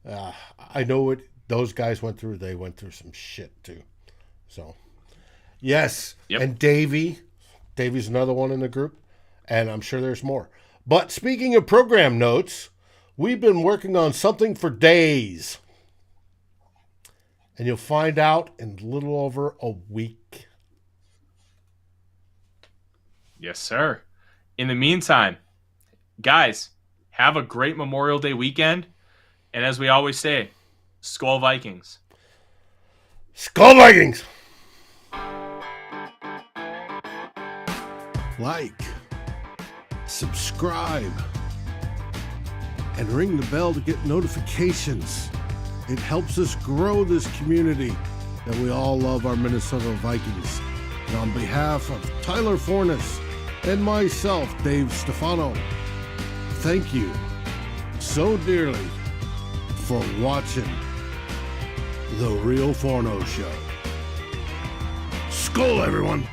Speaker 1: I know what those guys went through. They went through some shit too. So yes. Yep. And Davey's another one in the group, and I'm sure there's more. But speaking of program notes, we've been working on something for days, and you'll find out in a little over a week.
Speaker 2: Yes, sir. In the meantime, guys, have a great Memorial Day weekend. And as we always say, SKOL Vikings.
Speaker 1: SKOL Vikings! Like, subscribe, and ring the bell to get notifications. It helps us grow this community that we all love, our Minnesota Vikings. And on behalf of Tyler Forness and myself, Dave Stefano, thank you so dearly for watching the Real Forno Show. SKOL, everyone!